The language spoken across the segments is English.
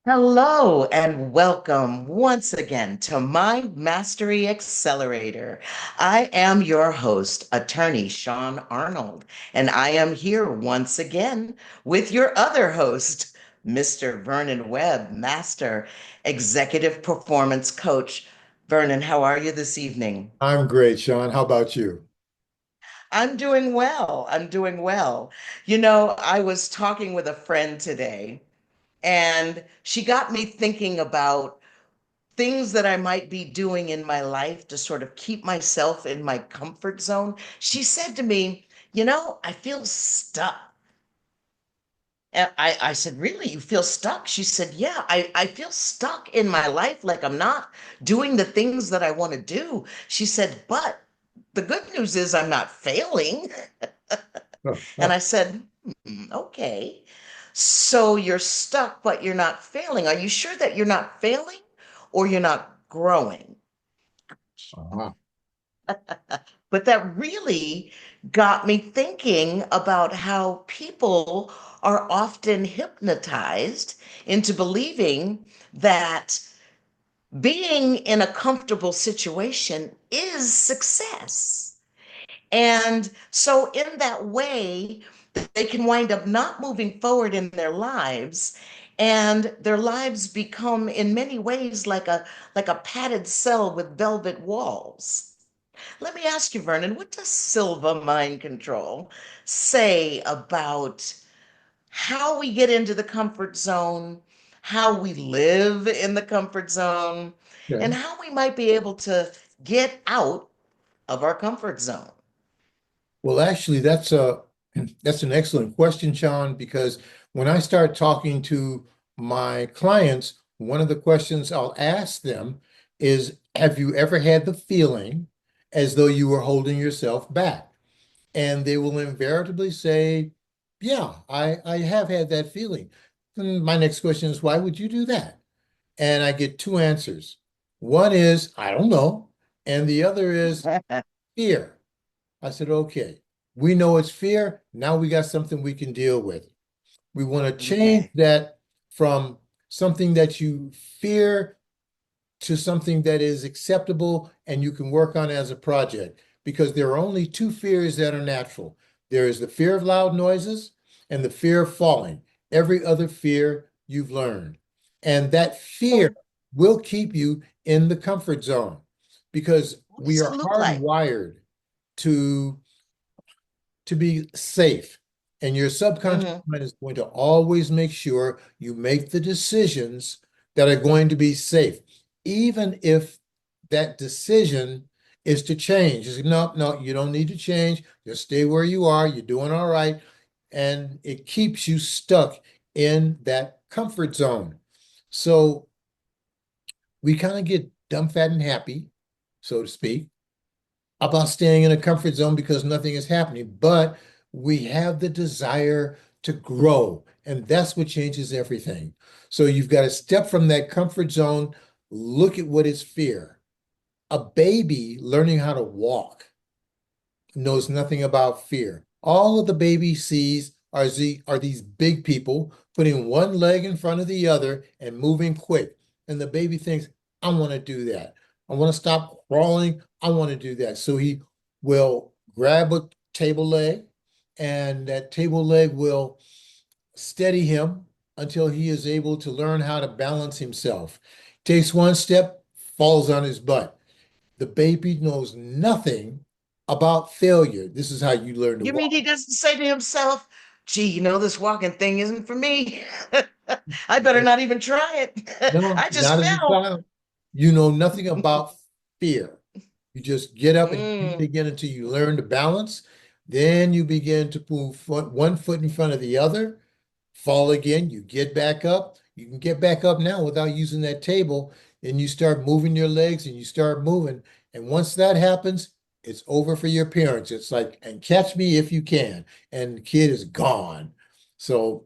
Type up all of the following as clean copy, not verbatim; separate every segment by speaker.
Speaker 1: Hello and welcome once again to MindMastery Accelerator. I am your host, Attorney Sean Arnold, and I am here once again with your other host, Mr. Vernon Webb, Master Executive Performance Coach. Vernon, how are you this evening?
Speaker 2: I'm great, Sean. How about you?
Speaker 1: I'm doing well. I'm doing well. You know, I was talking with a friend today, and she got me thinking about things that I might be doing in my life to sort of keep myself in my comfort zone. She said to me, I feel stuck. And I said, Really? You feel stuck? She said, Yeah, I feel stuck in my life, like I'm not doing the things that I want to do. She said, But the good news is I'm not failing. And I said, Okay. So you're stuck, but you're not failing. Are you sure that you're not failing or you're not growing?
Speaker 2: Ah,
Speaker 1: But that really got me thinking about how people are often hypnotized into believing that being in a comfortable situation is success. And so, in that way, they can wind up not moving forward in their lives. And their lives become, in many ways, like a padded cell with velvet walls. Let me ask you, Vernon, what does Silva mind control say about how we get into the comfort zone, how we live in the comfort zone, and
Speaker 2: okay.
Speaker 1: how we might be able to get out of our comfort zone?
Speaker 2: Well, actually, that's an excellent question, Sean, because when I start talking to my clients, one of the questions I'll ask them is, have you ever had the feeling as though you were holding yourself back? And they will invariably say, yeah, I have had that feeling. And my next question is, why would you do that? And I get two answers. One is, I don't know. And the other is fear. I said, okay, we know it's fear. Now we got something we can deal with. We want to change
Speaker 1: Okay.
Speaker 2: that from something that you fear to something that is acceptable and you can work on as a project. Because there are only two fears that are natural. There is the fear of loud noises and the fear of falling. Every other fear you've learned. And that fear will keep you in the comfort zone because
Speaker 1: What
Speaker 2: we
Speaker 1: does it
Speaker 2: are
Speaker 1: look like?
Speaker 2: hardwired to be safe. And your subconscious
Speaker 1: Hmm.
Speaker 2: mind is going to always make sure you make the decisions that are going to be safe, even if that decision is to change. It's like, no, no, you don't need to change. Just stay where you are. You're doing all right. And it keeps you stuck in that comfort zone. So we kind of get dumb, fat, and happy, so to speak, about staying in a comfort zone because nothing is happening, but we have the desire to grow, and that's what changes everything. So you've got to step from that comfort zone, look at what is fear. A baby learning how to walk knows nothing about fear. All of the baby sees are these big people putting one leg in front of the other and moving quick. And the baby thinks, I want to do that. I want to stop crawling. I want to do that. So he will grab a table leg, and that table leg will steady him until he is able to learn how to balance himself. Takes one step, falls on his butt. The baby knows nothing about failure. This is how you learn to
Speaker 1: You mean
Speaker 2: walk.
Speaker 1: he doesn't say to himself, gee, this walking thing isn't for me. I better not even try it.
Speaker 2: No,
Speaker 1: I just
Speaker 2: not as a
Speaker 1: fell.
Speaker 2: child. You know nothing about fear. You just get up and keep it
Speaker 1: Mm.
Speaker 2: again until you learn to balance. Then you begin to move one foot in front of the other, fall again. You get back up. You can get back up now without using that table. And you start moving your legs and you start moving. And once that happens, it's over for your parents. It's like, and catch me if you can. And the kid is gone. So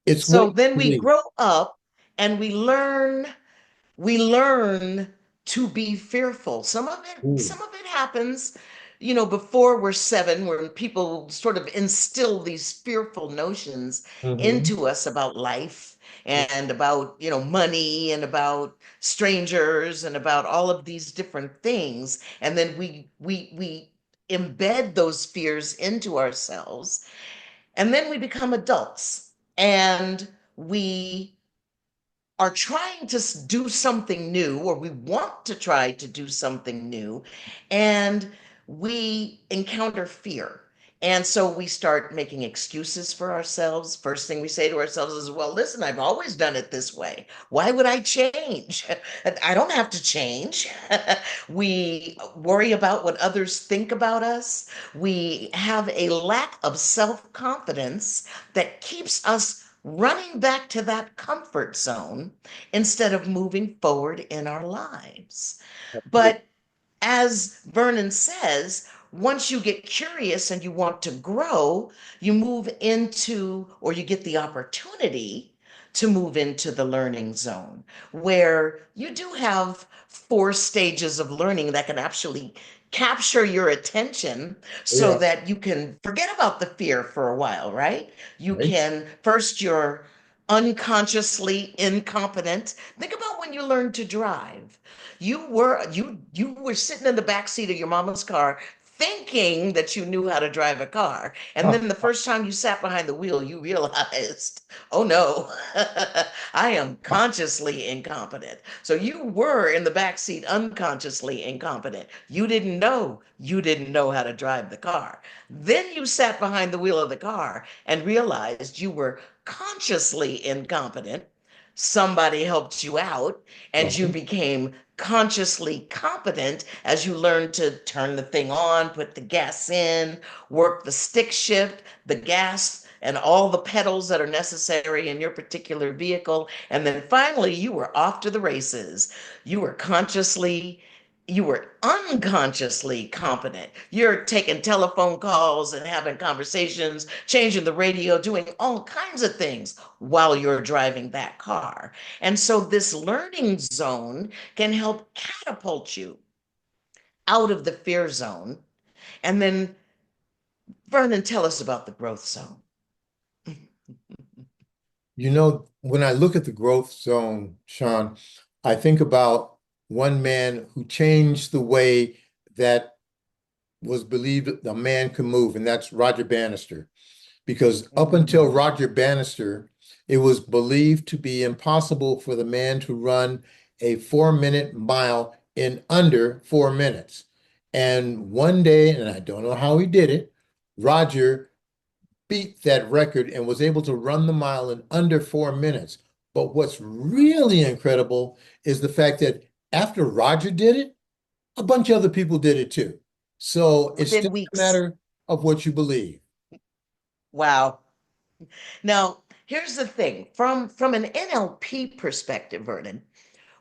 Speaker 2: it's what
Speaker 1: So then
Speaker 2: you
Speaker 1: we
Speaker 2: believe.
Speaker 1: grow up and we learn to be fearful. Some of it
Speaker 2: Ooh,
Speaker 1: happens, before we're seven, when people sort of instill these fearful notions
Speaker 2: Hmm.
Speaker 1: into us about life and about, money and about strangers and about all of these different things. And then we embed those fears into ourselves. And then we become adults and we are trying to do something new, or we want to try to do something new, and we encounter fear. And so we start making excuses for ourselves. First thing we say to ourselves is, well, listen, I've always done it this way. Why would I change? I don't have to change. We worry about what others think about us. We have a lack of self confidence that keeps us running back to that comfort zone instead of moving forward in our lives. But as Vernon says, once you get curious and you want to grow, you move into, or you get the opportunity to move into the learning zone, where you do have four stages of learning that can actually capture your attention so
Speaker 2: Yeah.
Speaker 1: that you can forget about the fear for a while, right? You
Speaker 2: Right.
Speaker 1: can, first, you're unconsciously incompetent. Think about when you learned to drive. You were sitting in the back seat of your mama's car thinking that you knew how to drive a car. And then the first time you sat behind the wheel, you realized, oh no, I am consciously incompetent. So you were in the back seat unconsciously incompetent. You didn't know how to drive the car. Then you sat behind the wheel of the car and realized you were consciously incompetent. Somebody helped you out and you
Speaker 2: Right.
Speaker 1: became consciously competent as you learned to turn the thing on, put the gas in, work the stick shift, the gas, and all the pedals that are necessary in your particular vehicle. And then finally, you were off to the races. You were consciously you were unconsciously competent. You're taking telephone calls and having conversations, changing the radio, doing all kinds of things while you're driving that car. And so this learning zone can help catapult you out of the fear zone. And then, Vernon, tell us about the growth zone.
Speaker 2: When I look at the growth zone, Sean, I think about one man who changed the way that was believed a man could move, and that's Roger Bannister. Because up until
Speaker 1: Mhm.
Speaker 2: Roger Bannister, it was believed to be impossible for the man to run a 4 minute mile in under 4 minutes. And one day, and I don't know how he did it, Roger beat that record and was able to run the mile in under 4 minutes. But what's really incredible is the fact that after Roger did it, a bunch of other people did it too. So it's
Speaker 1: Within
Speaker 2: just a
Speaker 1: weeks.
Speaker 2: matter of what you believe.
Speaker 1: Wow. Now, here's the thing from an NLP perspective, Vernon.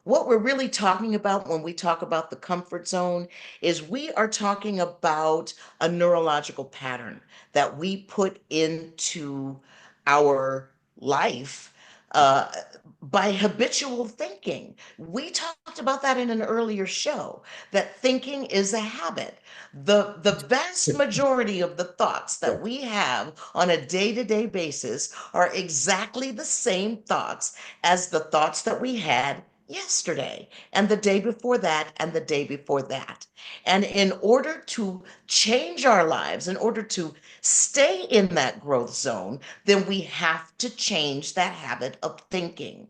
Speaker 1: What we're really talking about when we talk about the comfort zone is we are talking about a neurological pattern that we put into our life uh, by habitual thinking. We talked about that in an earlier show, that thinking is a habit. The vast majority of the thoughts
Speaker 2: Yeah.
Speaker 1: that we have on a day-to-day basis are exactly the same thoughts as the thoughts that we had yesterday and the day before that and the day before that. And in order to change our lives, in order to stay in that growth zone, then we have to change that habit of thinking.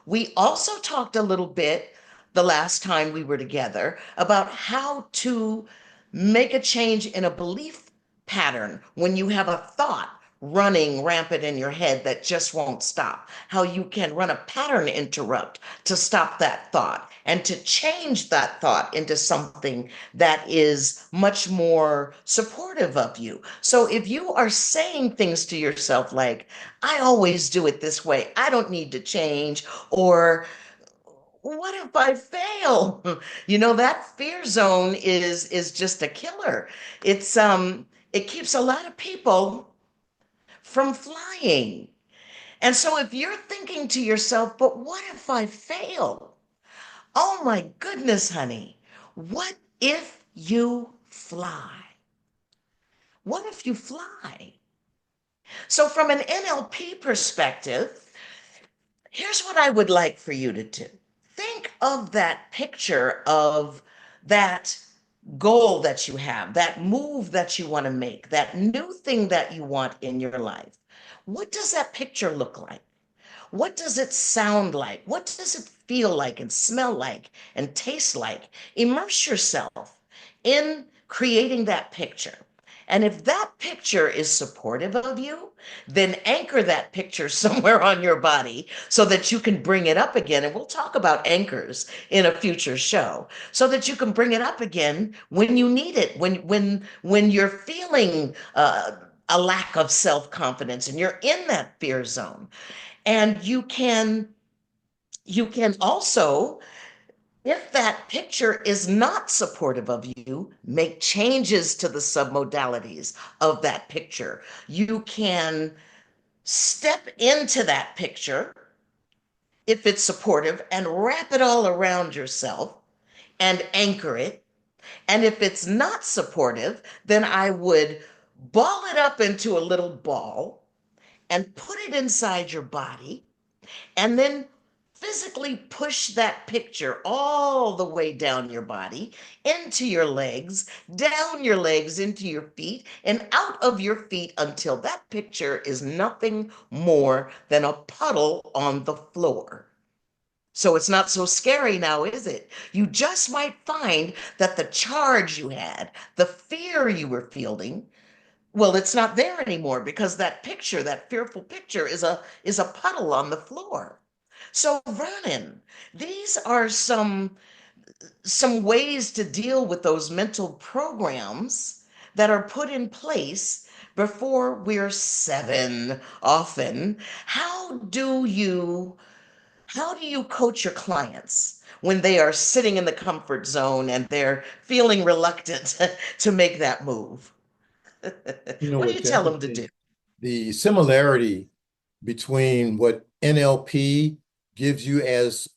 Speaker 1: We also talked a little bit the last time we were together about how to make a change in a belief pattern when you have a thought running rampant in your head that just won't stop. How you can run a pattern interrupt to stop that thought and to change that thought into something that is much more supportive of you. So if you are saying things to yourself like, I always do it this way, I don't need to change, or what if I fail? That fear zone is just a killer. It keeps a lot of people from flying. And so if you're thinking to yourself, but what if I fail? Oh my goodness, honey. What if you fly? What if you fly? So, from an NLP perspective, here's what I would like for you to do. Think of that picture of that goal that you have, that move that you want to make, that new thing that you want in your life. What does that picture look like? What does it sound like? What does it feel like and smell like and taste like? Immerse yourself in creating that picture. And if that picture is supportive of you, then anchor that picture somewhere on your body so that you can bring it up again. And we'll talk about anchors in a future show so that you can bring it up again when you need it, when you're feeling a lack of self-confidence and you're in that fear zone. And you can also, if that picture is not supportive of you, make changes to the submodalities of that picture. You can step into that picture if it's supportive and wrap it all around yourself and anchor it. And if it's not supportive, then I would ball it up into a little ball and put it inside your body and then physically push that picture all the way down your body, into your legs, down your legs, into your feet, and out of your feet until that picture is nothing more than a puddle on the floor. So it's not so scary now, is it? You just might find that the charge you had, the fear you were feeling, well, it's not there anymore because that picture, that fearful picture, is a puddle on the floor. So, Vernon, these are some ways to deal with those mental programs that are put in place before we're seven often. How do you coach your clients when they are sitting in the comfort zone and they're feeling reluctant to make that move?
Speaker 2: You know
Speaker 1: What do you
Speaker 2: what's
Speaker 1: tell them to do?
Speaker 2: interesting? The similarity between what NLP gives you as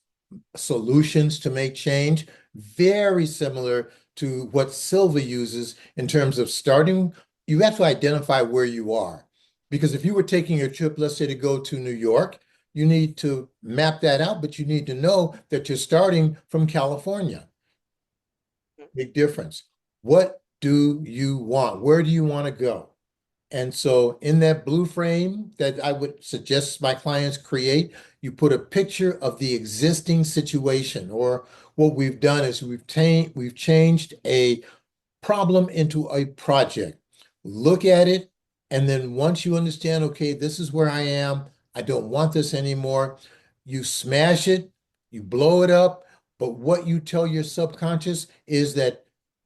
Speaker 2: solutions to make change, very similar to what Silva uses in terms of starting. You have to identify where you are. Because if you were taking a trip, let's say to go to New York, you need to map that out, but you need to know that you're starting from California. Big difference. What do you want? Where do you want to go? And so in that blue frame that I would suggest my clients create, you put a picture of the existing situation, or what we've done is we've changed a problem into a project. Look at it, and then once you understand, okay, this is where I am, I don't want this anymore, you smash it, you blow it up, but what you tell your subconscious is that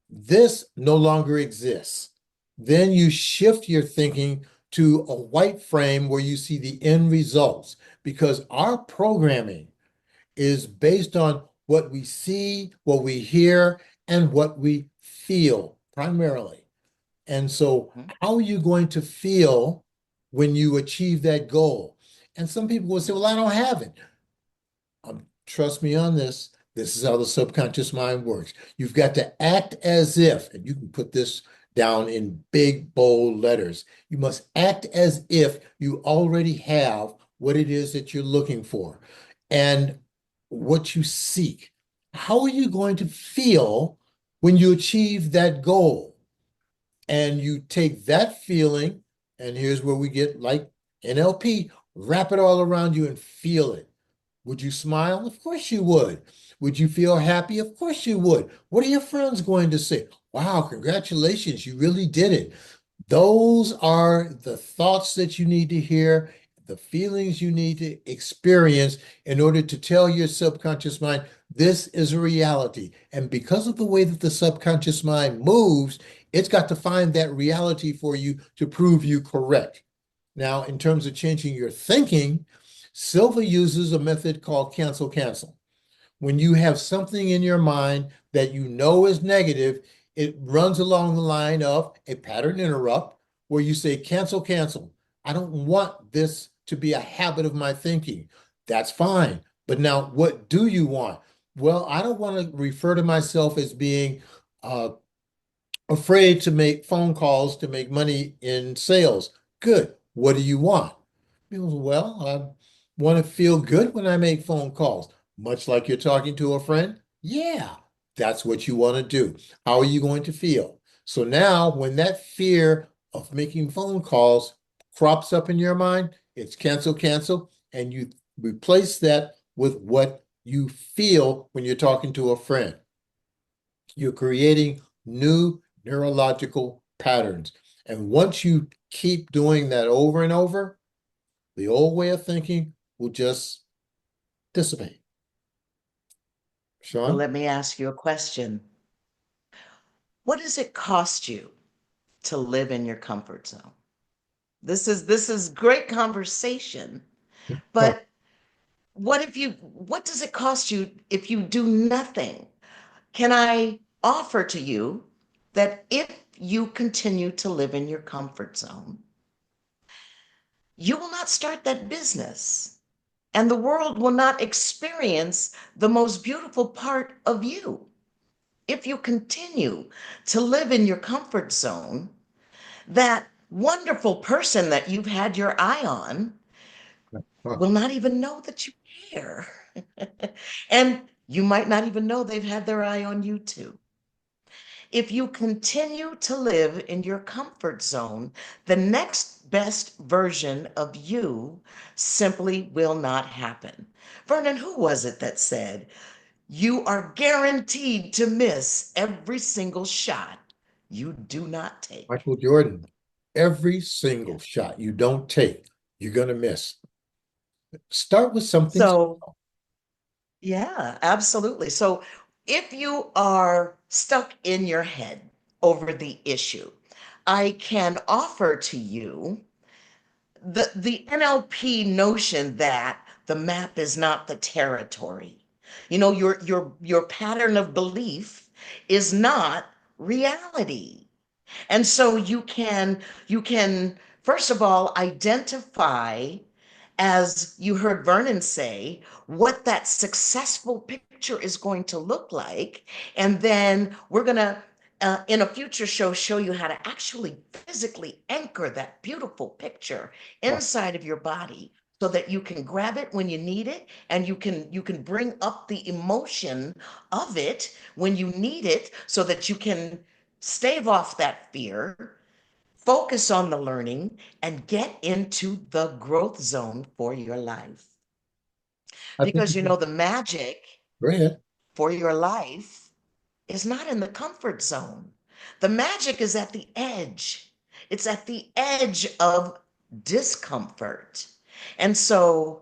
Speaker 2: this no longer exists. Then you shift your thinking to a white frame where you see the end results, because our programming is based on what we see, what we hear, and what we feel primarily. And so,
Speaker 1: Mhm.
Speaker 2: how are you going to feel when you achieve that goal? And some people will say, well, I don't have it. Trust me on this. This is how the subconscious mind works. You've got to act as if, and you can put this down in big, bold letters. You must act as if you already have what it is that you're looking for and what you seek. How are you going to feel when you achieve that goal? And you take that feeling, and here's where we get like NLP, wrap it all around you and feel it. Would you smile? Of course you would. Would you feel happy? Of course you would. What are your friends going to say? Wow, congratulations, you really did it. Those are the thoughts that you need to hear, the feelings you need to experience in order to tell your subconscious mind, this is a reality. And because of the way that the subconscious mind moves, it's got to find that reality for you to prove you correct. Now, in terms of changing your thinking, Silva uses a method called cancel cancel. When you have something in your mind that you know is negative, it runs along the line of a pattern interrupt where you say, cancel, cancel. I don't want this to be a habit of my thinking. That's fine. But now, what do you want? Well, I don't want to refer to myself as being afraid to make phone calls to make money in sales. Good. What do you want? Well, I want to feel good when I make phone calls, much like you're talking to a friend. Yeah, that's what you want to do. How are you going to feel? So now, when that fear of making phone calls crops up in your mind, it's cancel, cancel, and you replace that with what you feel when you're talking to a friend. You're creating new neurological patterns. And once you keep doing that over and over, the old way of thinking will just dissipate.
Speaker 1: So
Speaker 2: Sean?
Speaker 1: let me ask you a question. What does it cost you to live in your comfort zone? This is great conversation,
Speaker 2: Well,
Speaker 1: but what does it cost you if you do nothing? Can I offer to you that if you continue to live in your comfort zone, you will not start that business and the world will not experience the most beautiful part of you. If you continue to live in your comfort zone, that wonderful person that you've had your eye on
Speaker 2: well,
Speaker 1: will not even know that you care. And you might not even know they've had their eye on you too. If you continue to live in your comfort zone, the next best version of you simply will not happen. Vernon, who was it that said, you are guaranteed to miss every single shot you do not take?
Speaker 2: Michael Jordan, every
Speaker 1: Yeah.
Speaker 2: single shot you don't take, you're going to miss. Start with something
Speaker 1: So,
Speaker 2: small.
Speaker 1: yeah, absolutely. So, if you are stuck in your head over the issue, I can offer to you the NLP notion that the map is not the territory. You know, your pattern of belief is not reality. And so you can first of all identify, as you heard Vernon say, what that successful picture is going to look like. And then we're going to, in a future show, show you how to actually physically anchor that beautiful picture
Speaker 2: Well,
Speaker 1: inside of your body so that you can grab it when you need it, and you can bring up the emotion of it when you need it so that you can stave off that fear, focus on the learning, and get into the growth zone for your life.
Speaker 2: I think,
Speaker 1: Because the magic
Speaker 2: go ahead.
Speaker 1: for your life is not in the comfort zone. The magic is at the edge. It's at the edge of discomfort. And so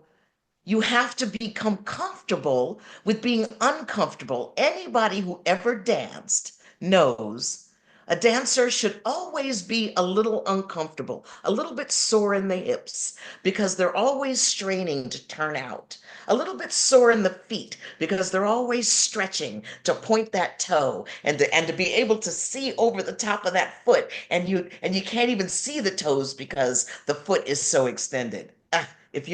Speaker 1: you have to become comfortable with being uncomfortable. Anybody who ever danced knows a dancer should always be a little uncomfortable, a little bit sore in the hips because they're always straining to turn out, a little bit sore in the feet because they're always stretching to point that toe and to be able to see over the top of that foot, and you can't even see the toes because the foot is so extended. If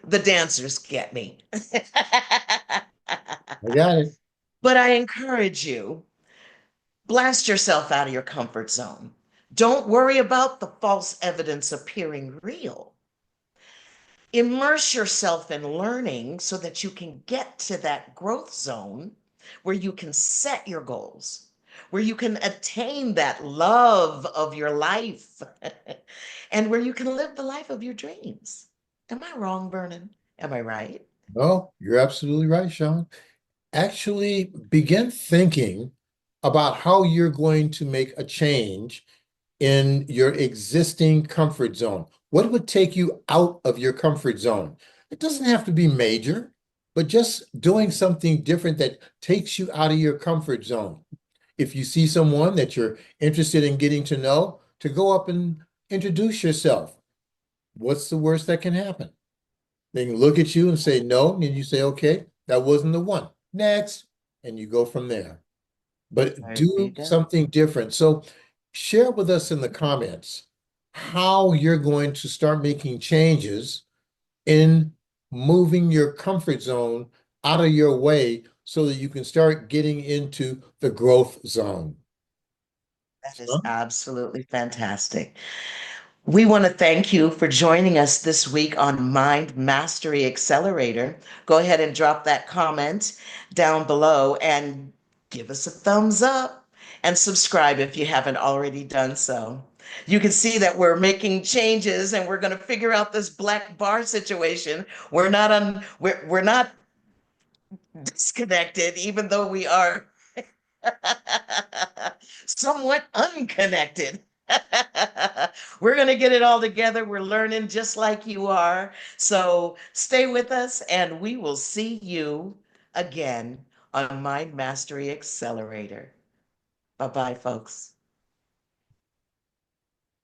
Speaker 1: the dancers get me.
Speaker 2: I got it.
Speaker 1: But I encourage you, blast yourself out of your comfort zone. Don't worry about the false evidence appearing real. Immerse yourself in learning so that you can get to that growth zone where you can set your goals, where you can attain that love of your life, and where you can live the life of your dreams. Am I wrong, Vernon? Am I right?
Speaker 2: No, you're absolutely right, Sean. Actually, begin thinking about how you're going to make a change in your existing comfort zone. What would take you out of your comfort zone? It doesn't have to be major, but just doing something different that takes you out of your comfort zone. If you see someone that you're interested in getting to know, to go up and introduce yourself. What's the worst that can happen? They can look at you and say no, and you say, okay, that wasn't the one. Next, and you go from there. But
Speaker 1: There you
Speaker 2: do
Speaker 1: go.
Speaker 2: something different. So share with us in the comments how you're going to start making changes in moving your comfort zone out of your way so that you can start getting into the growth zone.
Speaker 1: That is
Speaker 2: So,
Speaker 1: absolutely fantastic. We want to thank you for joining us this week on Mind Mastery Accelerator. Go ahead and drop that comment down below and give us a thumbs up and subscribe if you haven't already done so. You can see that we're making changes and we're going to figure out this black bar situation. We're not disconnected, even though we are somewhat unconnected. We're going to get it all together. We're learning just like you are. So stay with us, and we will see you again on Mind Mastery Accelerator. Bye bye, folks.